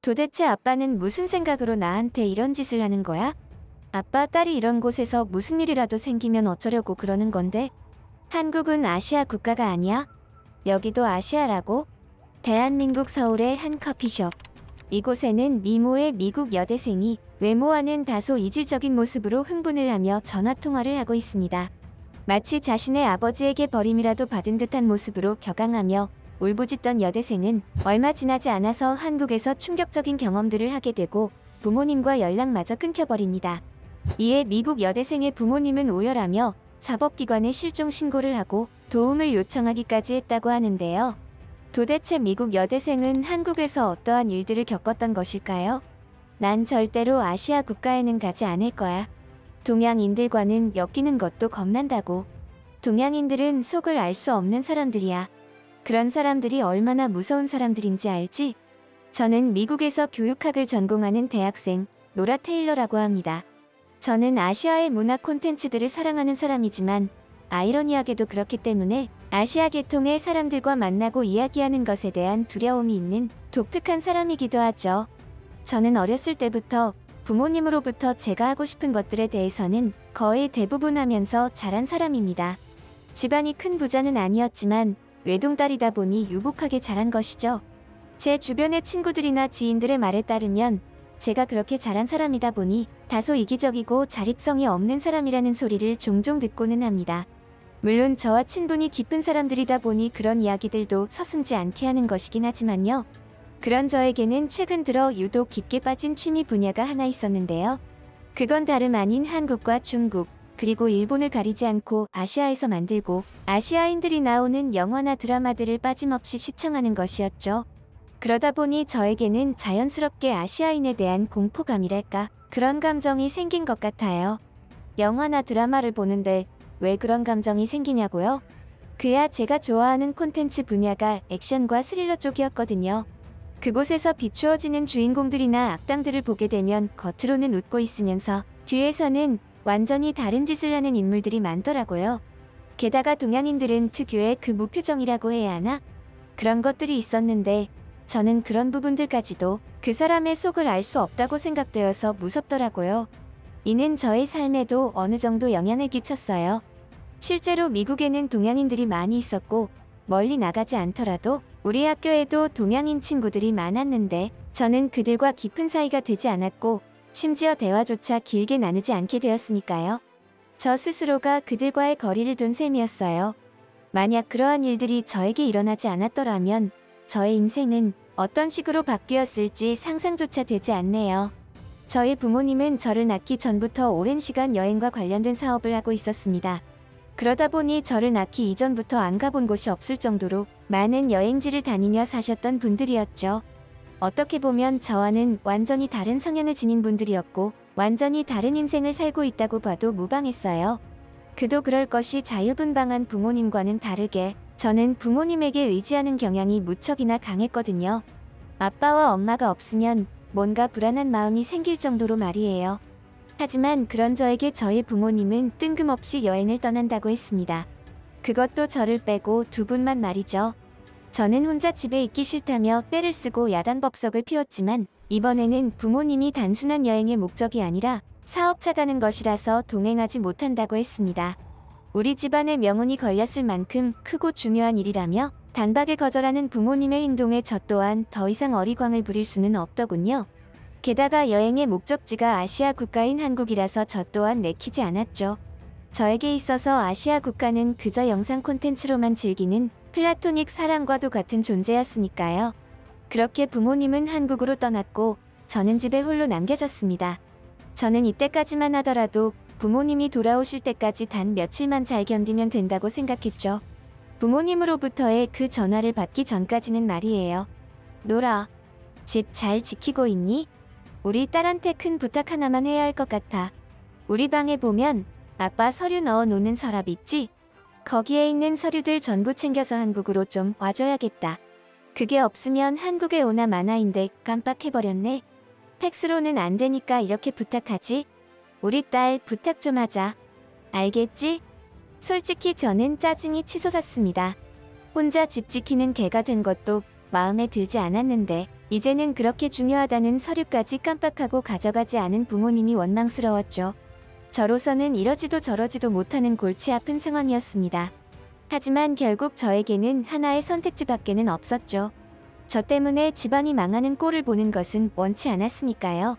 도대체 아빠는 무슨 생각으로 나한테 이런 짓을 하는 거야? 아빠, 딸이 이런 곳에서 무슨 일이라도 생기면 어쩌려고 그러는 건데? 한국은 아시아 국가가 아니야? 여기도 아시아라고? 대한민국 서울의 한 커피숍. 이곳에는 미모의 미국 여대생이 외모와는 다소 이질적인 모습으로 흥분을 하며 전화통화를 하고 있습니다. 마치 자신의 아버지에게 버림이라도 받은 듯한 모습으로 격앙하며 울부짖던 여대생은 얼마 지나지 않아서 한국에서 충격적인 경험들을 하게 되고 부모님과 연락마저 끊겨버립니다. 이에 미국 여대생의 부모님은 오열하며 사법기관에 실종 신고를 하고 도움을 요청하기까지 했다고 하는데요. 도대체 미국 여대생은 한국에서 어떠한 일들을 겪었던 것일까요? 난 절대로 아시아 국가에는 가지 않을 거야. 동양인들과는 엮이는 것도 겁난다고. 동양인들은 속을 알 수 없는 사람들이야. 그런 사람들이 얼마나 무서운 사람들인지 알지? 저는 미국에서 교육학을 전공하는 대학생 노라 테일러라고 합니다. 저는 아시아의 문화 콘텐츠들을 사랑하는 사람이지만 아이러니하게도 그렇기 때문에 아시아 계통의 사람들과 만나고 이야기하는 것에 대한 두려움이 있는 독특한 사람이기도 하죠. 저는 어렸을 때부터 부모님으로부터 제가 하고 싶은 것들에 대해서는 거의 대부분 하면서 자란 사람입니다. 집안이 큰 부자는 아니었지만 외동딸이다 보니 유복하게 자란 것이죠. 제 주변의 친구들이나 지인들의 말에 따르면 제가 그렇게 자란 사람이다 보니 다소 이기적이고 자립성이 없는 사람이라는 소리를 종종 듣고는 합니다. 물론 저와 친분이 깊은 사람들이다 보니 그런 이야기들도 서슴지 않게 하는 것이긴 하지만요. 그런 저에게는 최근 들어 유독 깊게 빠진 취미 분야가 하나 있었는데요. 그건 다름 아닌 한국과 중국, 그리고 일본을 가리지 않고 아시아에서 만들고 아시아인들이 나오는 영화나 드라마들을 빠짐없이 시청하는 것이었죠. 그러다 보니 저에게는 자연스럽게 아시아인에 대한 공포감이랄까 그런 감정이 생긴 것 같아요. 영화나 드라마를 보는데 왜 그런 감정이 생기냐고요? 그야 제가 좋아하는 콘텐츠 분야가 액션과 스릴러 쪽이었거든요. 그곳에서 비추어지는 주인공들이나 악당들을 보게 되면 겉으로는 웃고 있으면서 뒤에서는 완전히 다른 짓을 하는 인물들이 많더라고요. 게다가 동양인들은 특유의 그 무표정이라고 해야 하나? 그런 것들이 있었는데 저는 그런 부분들까지도 그 사람의 속을 알 수 없다고 생각되어서 무섭더라고요. 이는 저의 삶에도 어느 정도 영향을 끼쳤어요. 실제로 미국에는 동양인들이 많이 있었고 멀리 나가지 않더라도 우리 학교에도 동양인 친구들이 많았는데 저는 그들과 깊은 사이가 되지 않았고 심지어 대화조차 길게 나누지 않게 되었으니까요. 저 스스로가 그들과의 거리를 둔 셈이었어요. 만약 그러한 일들이 저에게 일어나지 않았더라면 저의 인생은 어떤 식으로 바뀌었을지 상상조차 되지 않네요. 저희 부모님은 저를 낳기 전부터 오랜 시간 여행과 관련된 사업을 하고 있었습니다. 그러다 보니 저를 낳기 이전부터 안 가본 곳이 없을 정도로 많은 여행지를 다니며 사셨던 분들이었죠. 어떻게 보면 저와는 완전히 다른 성향을 지닌 분들이었고 완전히 다른 인생을 살고 있다고 봐도 무방했어요. 그도 그럴 것이 자유분방한 부모님과는 다르게 저는 부모님에게 의지하는 경향이 무척이나 강했거든요. 아빠와 엄마가 없으면 뭔가 불안한 마음이 생길 정도로 말이에요. 하지만 그런 저에게 저희 부모님은 뜬금없이 여행을 떠난다고 했습니다. 그것도 저를 빼고 두 분만 말이죠. 저는 혼자 집에 있기 싫다며 떼를 쓰고 야단법석을 피웠지만 이번에는 부모님이 단순한 여행의 목적이 아니라 사업차 가는 것이라서 동행하지 못한다고 했습니다. 우리 집안의 명운이 걸렸을 만큼 크고 중요한 일이라며 단박에 거절하는 부모님의 행동에 저 또한 더 이상 어리광을 부릴 수는 없더군요. 게다가 여행의 목적지가 아시아 국가인 한국이라서 저 또한 내키지 않았죠. 저에게 있어서 아시아 국가는 그저 영상 콘텐츠로만 즐기는 플라토닉 사랑과도 같은 존재였으니까요. 그렇게 부모님은 한국으로 떠났고 저는 집에 홀로 남겨졌습니다. 저는 이때까지만 하더라도 부모님이 돌아오실 때까지 단 며칠만 잘 견디면 된다고 생각했죠. 부모님으로부터의 그 전화를 받기 전까지는 말이에요. 노라, 집 잘 지키고 있니? 우리 딸한테 큰 부탁 하나만 해야 할 것 같아. 우리 방에 보면 아빠 서류 넣어 놓는 서랍 있지? 거기에 있는 서류들 전부 챙겨서 한국으로 좀 와줘야겠다. 그게 없으면 한국에 오나 마나인데 깜빡해버렸네. 팩스로는 안 되니까 이렇게 부탁하지? 우리 딸 부탁 좀 하자. 알겠지? 솔직히 저는 짜증이 치솟았습니다. 혼자 집 지키는 개가 된 것도 마음에 들지 않았는데 이제는 그렇게 중요하다는 서류까지 깜빡하고 가져가지 않은 부모님이 원망스러웠죠. 저로서는 이러지도 저러지도 못하는 골치 아픈 상황이었습니다. 하지만 결국 저에게는 하나의 선택지밖에는 없었죠. 저 때문에 집안이 망하는 꼴을 보는 것은 원치 않았으니까요.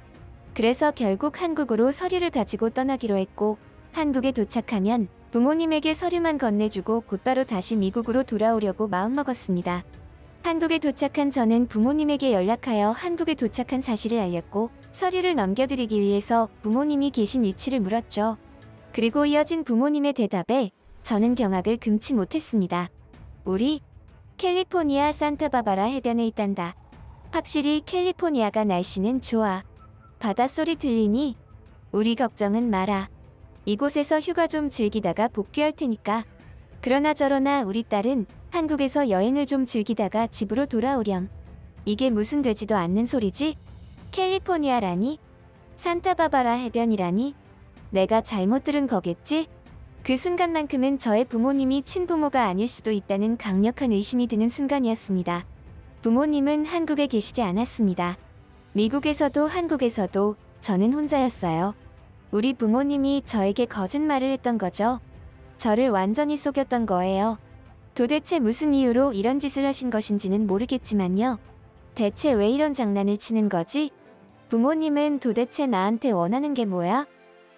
그래서 결국 한국으로 서류를 가지고 떠나기로 했고, 한국에 도착하면 부모님에게 서류만 건네주고 곧바로 다시 미국으로 돌아오려고 마음먹었습니다. 한국에 도착한 저는 부모님에게 연락하여 한국에 도착한 사실을 알렸고, 서류를 넘겨드리기 위해서 부모님이 계신 위치를 물었죠. 그리고 이어진 부모님의 대답에 저는 경악을 금치 못했습니다. 우리 캘리포니아 산타바바라 해변에 있단다. 확실히 캘리포니아가 날씨는 좋아. 바닷소리 들리니? 우리 걱정은 마라. 이곳에서 휴가 좀 즐기다가 복귀할 테니까. 그러나 저러나 우리 딸은 한국에서 여행을 좀 즐기다가 집으로 돌아오렴. 이게 무슨 되지도 않는 소리지? 캘리포니아라니? 산타바바라 해변이라니? 내가 잘못 들은 거겠지? 그 순간만큼은 저의 부모님이 친부모가 아닐 수도 있다는 강력한 의심이 드는 순간이었습니다. 부모님은 한국에 계시지 않았습니다. 미국에서도 한국에서도 저는 혼자였어요. 우리 부모님이 저에게 거짓말을 했던 거죠. 저를 완전히 속였던 거예요. 도대체 무슨 이유로 이런 짓을 하신 것인지는 모르겠지만요. 대체 왜 이런 장난을 치는 거지? 부모님은 도대체 나한테 원하는 게 뭐야?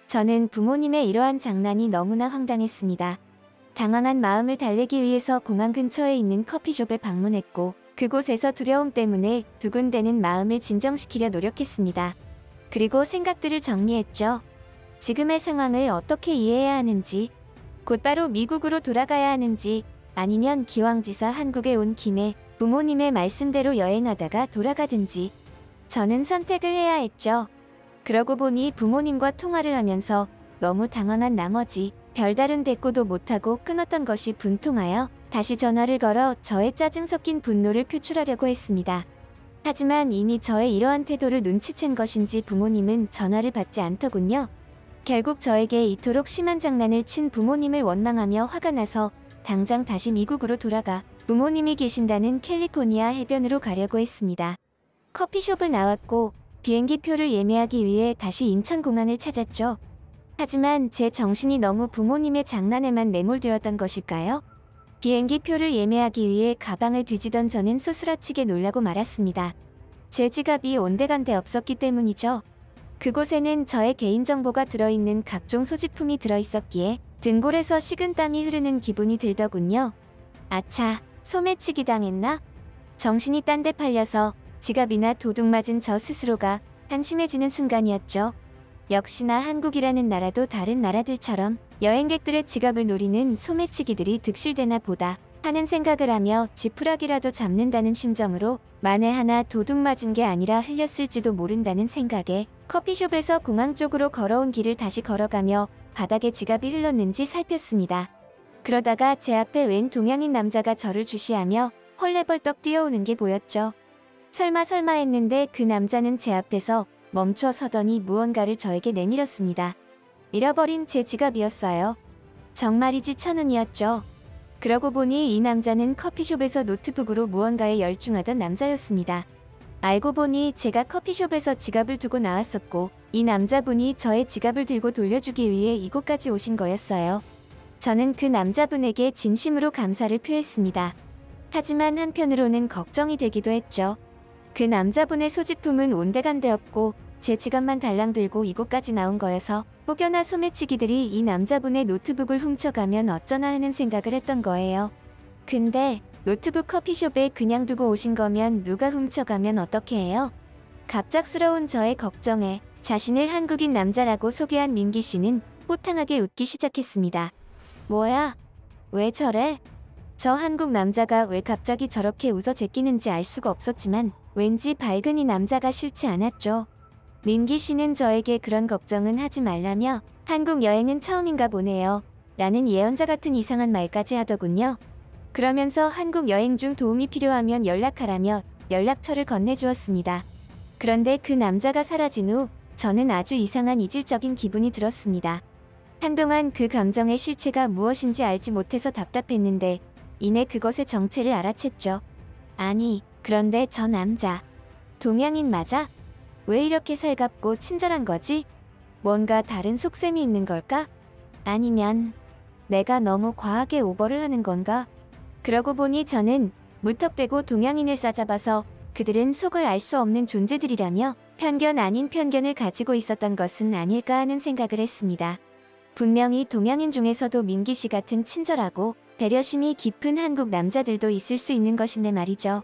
저는 부모님의 이러한 장난이 너무나 황당했습니다. 당황한 마음을 달래기 위해서 공항 근처에 있는 커피숍에 방문했고, 그곳에서 두려움 때문에 두근대는 마음을 진정시키려 노력했습니다. 그리고 생각들을 정리했죠. 지금의 상황을 어떻게 이해해야 하는지, 곧바로 미국으로 돌아가야 하는지, 아니면 기왕지사 한국에 온 김에 부모님의 말씀대로 여행하다가 돌아가든지. 저는 선택을 해야 했죠. 그러고 보니 부모님과 통화를 하면서 너무 당황한 나머지 별다른 대꾸도 못하고 끊었던 것이 분통하여 다시 전화를 걸어 저의 짜증 섞인 분노를 표출하려고 했습니다. 하지만 이미 저의 이러한 태도를 눈치챈 것인지 부모님은 전화를 받지 않더군요. 결국 저에게 이토록 심한 장난을 친 부모님을 원망하며 화가 나서 당장 다시 미국으로 돌아가 부모님이 계신다는 캘리포니아 해변으로 가려고 했습니다. 커피숍을 나왔고 비행기표를 예매하기 위해 다시 인천공항을 찾았죠. 하지만 제 정신이 너무 부모님의 장난에만 매몰되었던 것일까요? 비행기표를 예매하기 위해 가방을 뒤지던 저는 소스라치게 놀라고 말았습니다. 제 지갑이 온데간데 없었기 때문이죠. 그곳에는 저의 개인정보가 들어있는 각종 소지품이 들어있었기에 등골에서 식은땀이 흐르는 기분이 들더군요. 아차, 소매치기 당했나? 정신이 딴 데 팔려서 지갑이나 도둑 맞은 저 스스로가 한심해지는 순간이었죠. 역시나 한국이라는 나라도 다른 나라들처럼 여행객들의 지갑을 노리는 소매치기들이 득실되나 보다 하는 생각을 하며 지푸라기라도 잡는다는 심정으로 만에 하나 도둑 맞은 게 아니라 흘렸을지도 모른다는 생각에 커피숍에서 공항 쪽으로 걸어온 길을 다시 걸어가며 바닥에 지갑이 흘렀는지 살폈습니다. 그러다가 제 앞에 웬 동양인 남자가 저를 주시하며 헐레벌떡 뛰어오는 게 보였죠. 설마 했는데 그 남자는 제 앞에서 멈춰 서더니 무언가를 저에게 내밀었습니다. 잃어버린 제 지갑이었어요. 정말이지 천운이었죠. 그러고 보니 이 남자는 커피숍에서 노트북으로 무언가에 열중하던 남자였습니다. 알고 보니 제가 커피숍에서 지갑을 두고 나왔었고 이 남자분이 저의 지갑을 들고 돌려주기 위해 이곳까지 오신 거였어요. 저는 그 남자분에게 진심으로 감사를 표했습니다. 하지만 한편으로는 걱정이 되기도 했죠. 그 남자분의 소지품은 온데간데 없고 제 지갑만 달랑 들고 이곳까지 나온 거여서 혹여나 소매치기들이 이 남자분의 노트북을 훔쳐가면 어쩌나 하는 생각을 했던 거예요. 근데 노트북 커피숍에 그냥 두고 오신 거면 누가 훔쳐가면 어떻게 해요? 갑작스러운 저의 걱정에 자신을 한국인 남자라고 소개한 민기 씨는 호탕하게 웃기 시작했습니다. 뭐야? 왜 저래? 저 한국 남자가 왜 갑자기 저렇게 웃어 제끼는지 알 수가 없었지만 왠지 밝은 이 남자가 싫지 않았죠. 민기 씨는 저에게 그런 걱정은 하지 말라며 한국 여행은 처음인가 보네요. 라는 예언자 같은 이상한 말까지 하더군요. 그러면서 한국 여행 중 도움이 필요하면 연락하라며 연락처를 건네주었습니다. 그런데 그 남자가 사라진 후 저는 아주 이상한 이질적인 기분이 들었습니다. 한동안 그 감정의 실체가 무엇인지 알지 못해서 답답했는데 이내 그것의 정체를 알아챘죠. 아니, 그런데 저 남자. 동양인 맞아? 왜 이렇게 살갑고 친절한 거지? 뭔가 다른 속셈이 있는 걸까? 아니면 내가 너무 과하게 오버를 하는 건가? 그러고 보니 저는 무턱대고 동양인을 싸잡아서 그들은 속을 알 수 없는 존재들이라며 편견 아닌 편견을 가지고 있었던 것은 아닐까 하는 생각을 했습니다. 분명히 동양인 중에서도 민기 씨 같은 친절하고 배려심이 깊은 한국 남자들도 있을 수 있는 것인데 말이죠.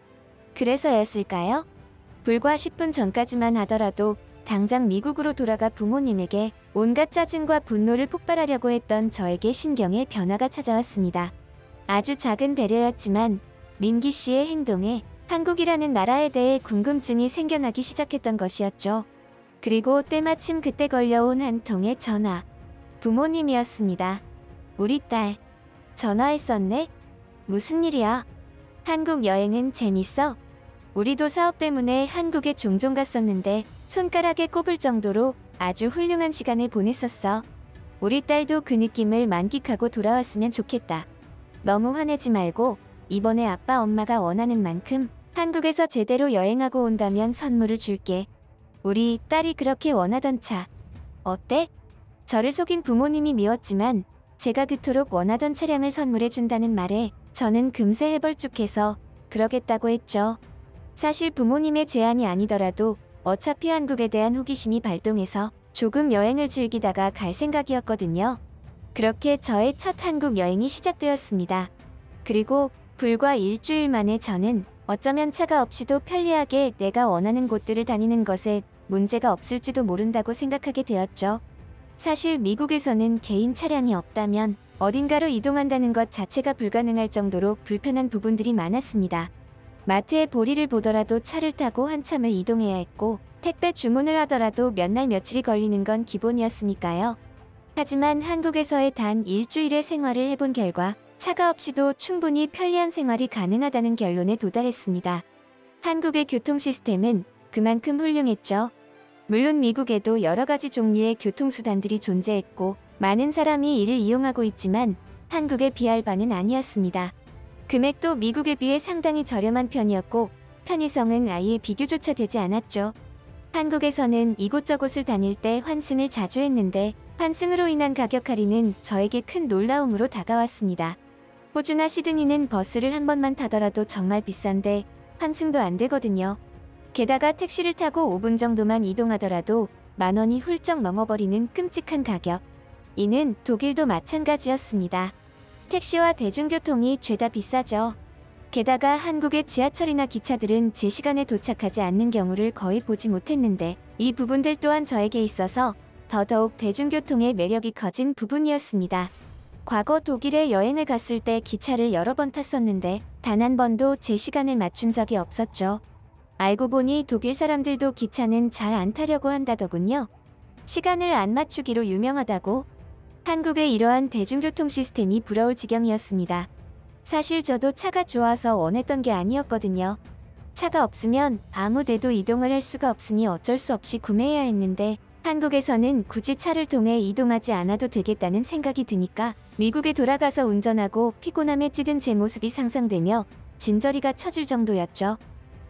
그래서였을까요? 불과 10분 전까지만 하더라도 당장 미국으로 돌아가 부모님에게 온갖 짜증과 분노를 폭발하려고 했던 저에게 심경의 변화가 찾아왔습니다. 아주 작은 배려였지만 민기 씨의 행동에 한국이라는 나라에 대해 궁금증이 생겨나기 시작했던 것이었죠. 그리고 때마침 그때 걸려온 한 통의 전화. 부모님이었습니다. 우리 딸 전화했었네? 무슨 일이야? 한국 여행은 재밌어? 우리도 사업 때문에 한국에 종종 갔었는데 손가락에 꼽을 정도로 아주 훌륭한 시간을 보냈었어. 우리 딸도 그 느낌을 만끽하고 돌아왔으면 좋겠다. 너무 화내지 말고 이번에 아빠 엄마가 원하는 만큼 한국에서 제대로 여행하고 온다면 선물을 줄게. 우리 딸이 그렇게 원하던 차. 어때? 저를 속인 부모님이 미웠지만 제가 그토록 원하던 차량을 선물해준다는 말에 저는 금세 해벌쭉해서 그러겠다고 했죠. 사실 부모님의 제안이 아니더라도 어차피 한국에 대한 호기심이 발동해서 조금 여행을 즐기다가 갈 생각이었거든요. 그렇게 저의 첫 한국 여행이 시작되었습니다. 그리고 불과 일주일 만에 저는 어쩌면 차가 없이도 편리하게 내가 원하는 곳들을 다니는 것에 문제가 없을지도 모른다고 생각하게 되었죠. 사실 미국에서는 개인 차량이 없다면 어딘가로 이동한다는 것 자체가 불가능할 정도로 불편한 부분들이 많았습니다. 마트에 보리를 보더라도 차를 타고 한참을 이동해야 했고 택배 주문을 하더라도 몇 날 며칠이 걸리는 건 기본이었으니까요. 하지만 한국에서의 단 일주일의 생활을 해본 결과 차가 없이도 충분히 편리한 생활이 가능하다는 결론에 도달했습니다. 한국의 교통 시스템은 그만큼 훌륭했죠. 물론 미국에도 여러 가지 종류의 교통수단들이 존재했고 많은 사람이 이를 이용하고 있지만 한국에 비할 바는 아니었습니다. 금액도 미국에 비해 상당히 저렴한 편이었고 편의성은 아예 비교조차 되지 않았죠. 한국에서는 이곳저곳을 다닐 때 환승을 자주 했는데 환승으로 인한 가격 할인은 저에게 큰 놀라움으로 다가왔습니다. 호주나 시드니는 버스를 한 번만 타더라도 정말 비싼데 환승도 안 되거든요. 게다가 택시를 타고 5분 정도만 이동하더라도 10,000원이 훌쩍 넘어버리는 끔찍한 가격. 이는 독일도 마찬가지였습니다. 택시와 대중교통이 죄다 비싸죠. 게다가 한국의 지하철이나 기차들은 제 시간에 도착하지 않는 경우를 거의 보지 못했는데 이 부분들 또한 저에게 있어서 더더욱 대중교통의 매력이 커진 부분이었습니다. 과거 독일에 여행을 갔을 때 기차를 여러 번 탔었는데 단 한 번도 제 시간을 맞춘 적이 없었죠. 알고 보니 독일 사람들도 기차는 잘 안 타려고 한다더군요. 시간을 안 맞추기로 유명하다고. 한국의 이러한 대중교통 시스템이 부러울 지경이었습니다. 사실 저도 차가 좋아서 원했던 게 아니었거든요. 차가 없으면 아무 데도 이동을 할 수가 없으니 어쩔 수 없이 구매해야 했는데 한국에서는 굳이 차를 통해 이동하지 않아도 되겠다는 생각이 드니까 미국에 돌아가서 운전하고 피곤함에 찌든 제 모습이 상상되며 진저리가 처질 정도였죠.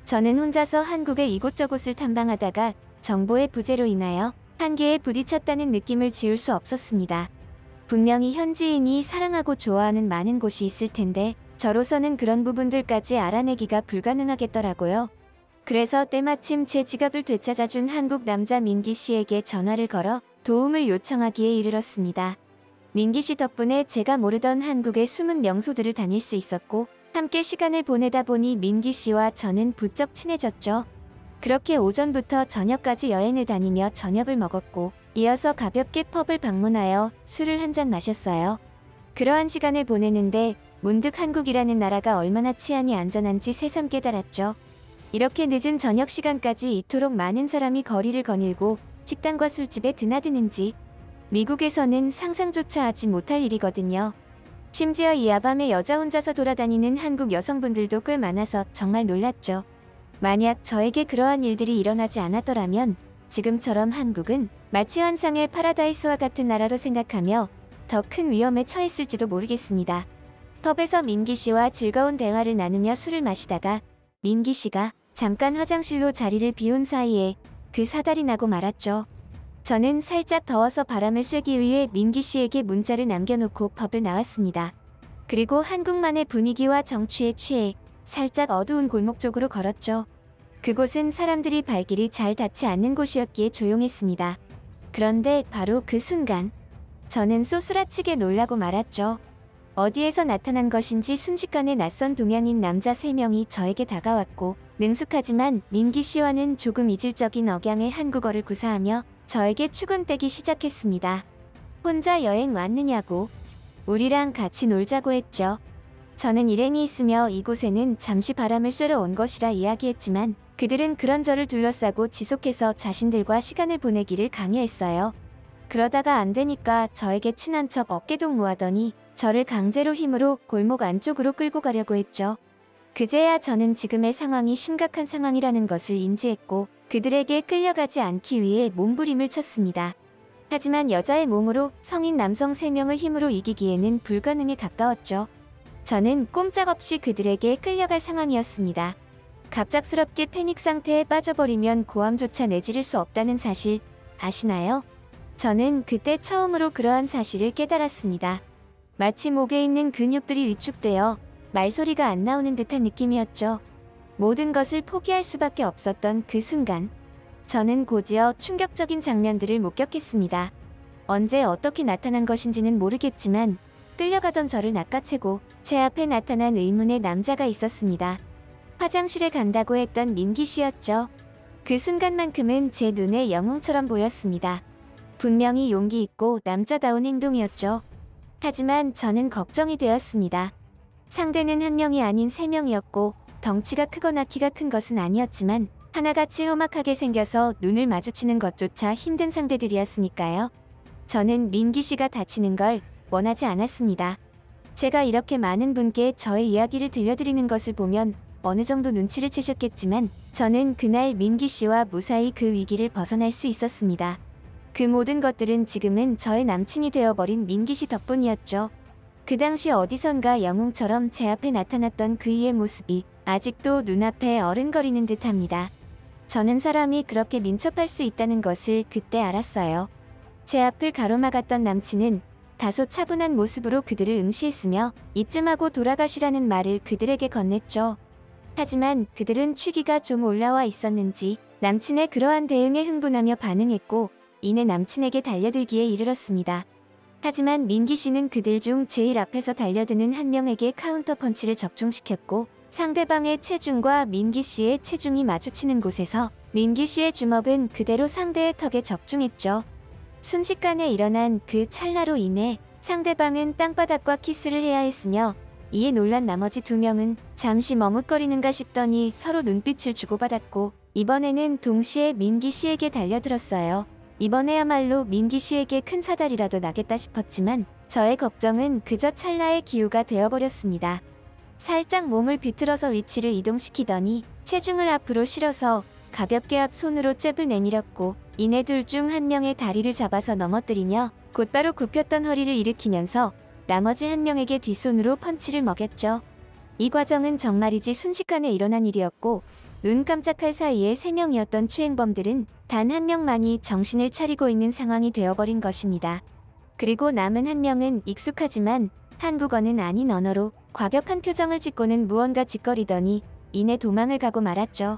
저는 혼자서 한국의 이곳저곳을 탐방하다가 정보의 부재로 인하여 한계에 부딪혔다는 느낌을 지울 수 없었습니다. 분명히 현지인이 사랑하고 좋아하는 많은 곳이 있을 텐데 저로서는 그런 부분들까지 알아내기가 불가능하겠더라고요. 그래서 때마침 제 지갑을 되찾아준 한국 남자 민기 씨에게 전화를 걸어 도움을 요청하기에 이르렀습니다. 민기 씨 덕분에 제가 모르던 한국의 숨은 명소들을 다닐 수 있었고 함께 시간을 보내다 보니 민기 씨와 저는 부쩍 친해졌죠. 그렇게 오전부터 저녁까지 여행을 다니며 저녁을 먹었고 이어서 가볍게 펍을 방문하여 술을 한 잔 마셨어요. 그러한 시간을 보내는데 문득 한국이라는 나라가 얼마나 치안이 안전한지 새삼 깨달았죠. 이렇게 늦은 저녁 시간까지 이토록 많은 사람이 거리를 거닐고 식당과 술집에 드나드는지 미국에서는 상상조차 하지 못할 일이거든요. 심지어 이 야밤에 여자 혼자서 돌아다니는 한국 여성분들도 꽤 많아서 정말 놀랐죠. 만약 저에게 그러한 일들이 일어나지 않았더라면 지금처럼 한국은 마치 환상의 파라다이스와 같은 나라로 생각하며 더 큰 위험에 처했을지도 모르겠습니다. 펍에서 민기 씨와 즐거운 대화를 나누며 술을 마시다가 민기 씨가 잠깐 화장실로 자리를 비운 사이에 그 사달이 나고 말았죠. 저는 살짝 더워서 바람을 쐬기 위해 민기 씨에게 문자를 남겨놓고 펍을 나왔습니다. 그리고 한국만의 분위기와 정취에 취해 살짝 어두운 골목 쪽으로 걸었죠. 그곳은 사람들이 발길이 잘 닿지 않는 곳이었기에 조용했습니다. 그런데 바로 그 순간 저는 쏘스라치게 놀라고 말았죠. 어디에서 나타난 것인지 순식간에 낯선 동양인 남자 3명이 저에게 다가왔고 능숙하지만 민기 씨와는 조금 이질적인 억양의 한국어를 구사하며 저에게 추근대기 시작했습니다. 혼자 여행 왔느냐고. 우리랑 같이 놀자고 했죠. 저는 일행이 있으며 이곳에는 잠시 바람을 쐬러 온 것이라 이야기했지만 그들은 그런 저를 둘러싸고 지속해서 자신들과 시간을 보내기를 강요했어요. 그러다가 안 되니까 저에게 친한 척 어깨동무하더니 저를 강제로 힘으로 골목 안쪽으로 끌고 가려고 했죠. 그제야 저는 지금의 상황이 심각한 상황이라는 것을 인지했고 그들에게 끌려가지 않기 위해 몸부림을 쳤습니다. 하지만 여자의 몸으로 성인 남성 3명을 힘으로 이기기에는 불가능에 가까웠죠. 저는 꼼짝없이 그들에게 끌려갈 상황이었습니다. 갑작스럽게 패닉 상태에 빠져버리면 고함조차 내지를 수 없다는 사실 아시나요? 저는 그때 처음으로 그러한 사실을 깨달았습니다. 마치 목에 있는 근육들이 위축되어 말소리가 안 나오는 듯한 느낌이었죠. 모든 것을 포기할 수밖에 없었던 그 순간 저는 곧이어 충격적인 장면들을 목격했습니다. 언제 어떻게 나타난 것인지는 모르겠지만 끌려가던 저를 낚아채고 제 앞에 나타난 의문의 남자가 있었습니다. 화장실에 간다고 했던 민기 씨였죠. 그 순간만큼은 제 눈에 영웅처럼 보였습니다. 분명히 용기 있고 남자다운 행동이었죠. 하지만 저는 걱정이 되었습니다. 상대는 한 명이 아닌 3명이었고 덩치가 크거나 키가 큰 것은 아니었지만 하나같이 험악하게 생겨서 눈을 마주치는 것조차 힘든 상대들이었으니까요. 저는 민기 씨가 다치는 걸 원하지 않았습니다. 제가 이렇게 많은 분께 저의 이야기를 들려드리는 것을 보면 어느 정도 눈치를 채셨겠지만 저는 그날 민기 씨와 무사히 그 위기를 벗어날 수 있었습니다. 그 모든 것들은 지금은 저의 남친이 되어버린 민기 씨 덕분이었죠. 그 당시 어디선가 영웅처럼 제 앞에 나타났던 그의 모습이 아직도 눈앞에 어른거리는 듯합니다. 저는 사람이 그렇게 민첩할 수 있다는 것을 그때 알았어요. 제 앞을 가로막았던 남친은 다소 차분한 모습으로 그들을 응시했으며 이쯤하고 돌아가시라는 말을 그들에게 건넸죠. 하지만 그들은 취기가 좀 올라와 있었는지 남친의 그러한 대응에 흥분하며 반응했고 이내 남친에게 달려들기에 이르렀습니다. 하지만 민기 씨는 그들 중 제일 앞에서 달려드는 한 명에게 카운터 펀치를 적중시켰고 상대방의 체중과 민기 씨의 체중이 마주치는 곳에서 민기 씨의 주먹은 그대로 상대의 턱에 적중했죠. 순식간에 일어난 그 찰나로 인해 상대방은 땅바닥과 키스를 해야 했으며 이에 놀란 나머지 2명은 잠시 머뭇거리는가 싶더니 서로 눈빛을 주고받았고 이번에는 동시에 민기 씨에게 달려들었어요. 이번에야말로 민기 씨에게 큰 사달이라도 나겠다 싶었지만 저의 걱정은 그저 찰나의 기우가 되어버렸습니다. 살짝 몸을 비틀어서 위치를 이동시키더니 체중을 앞으로 실어서 가볍게 앞손으로 잽을 내밀었고 이내 둘 중 한 명의 다리를 잡아서 넘어뜨리며 곧바로 굽혔던 허리를 일으키면서 나머지 한 명에게 뒷손으로 펀치를 먹였죠. 이 과정은 정말이지 순식간에 일어난 일이었고 눈 깜짝할 사이에 3명이었던 추행범들은 단 한 명만이 정신을 차리고 있는 상황이 되어버린 것입니다. 그리고 남은 한 명은 익숙하지만 한국어는 아닌 언어로 과격한 표정을 짓고는 무언가 짓거리더니 이내 도망을 가고 말았죠.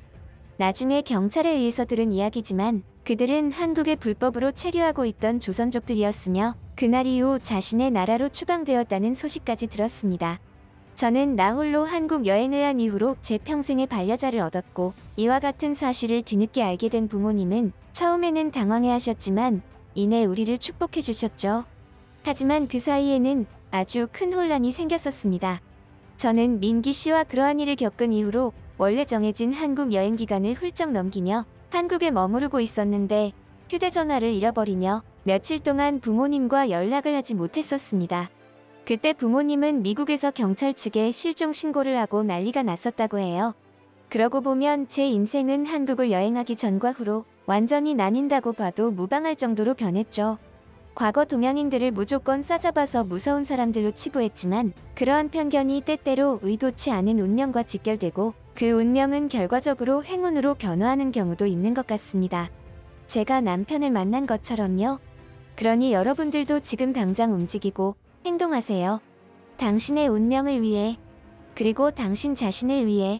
나중에 경찰에 의해서 들은 이야기지만 그들은 한국에 불법으로 체류하고 있던 조선족들이었으며 그날 이후 자신의 나라로 추방되었다는 소식까지 들었습니다. 저는 나홀로 한국 여행을 한 이후로 제 평생의 반려자를 얻었고 이와 같은 사실을 뒤늦게 알게 된 부모님은 처음에는 당황해하셨지만 이내 우리를 축복해 주셨죠. 하지만 그 사이에는 아주 큰 혼란이 생겼었습니다. 저는 민기 씨와 그러한 일을 겪은 이후로 원래 정해진 한국 여행 기간을 훌쩍 넘기며 한국에 머무르고 있었는데 휴대전화를 잃어버리며 며칠 동안 부모님과 연락을 하지 못했었습니다. 그때 부모님은 미국에서 경찰 측에 실종 신고를 하고 난리가 났었다고 해요. 그러고 보면 제 인생은 한국을 여행하기 전과 후로 완전히 나뉜다고 봐도 무방할 정도로 변했죠. 과거 동양인들을 무조건 싸잡아서 무서운 사람들로 치부했지만 그러한 편견이 때때로 의도치 않은 운명과 직결되고 그 운명은 결과적으로 행운으로 변화하는 경우도 있는 것 같습니다. 제가 남편을 만난 것처럼요. 그러니 여러분들도 지금 당장 움직이고 행동하세요. 당신의 운명을 위해, 그리고 당신 자신을 위해.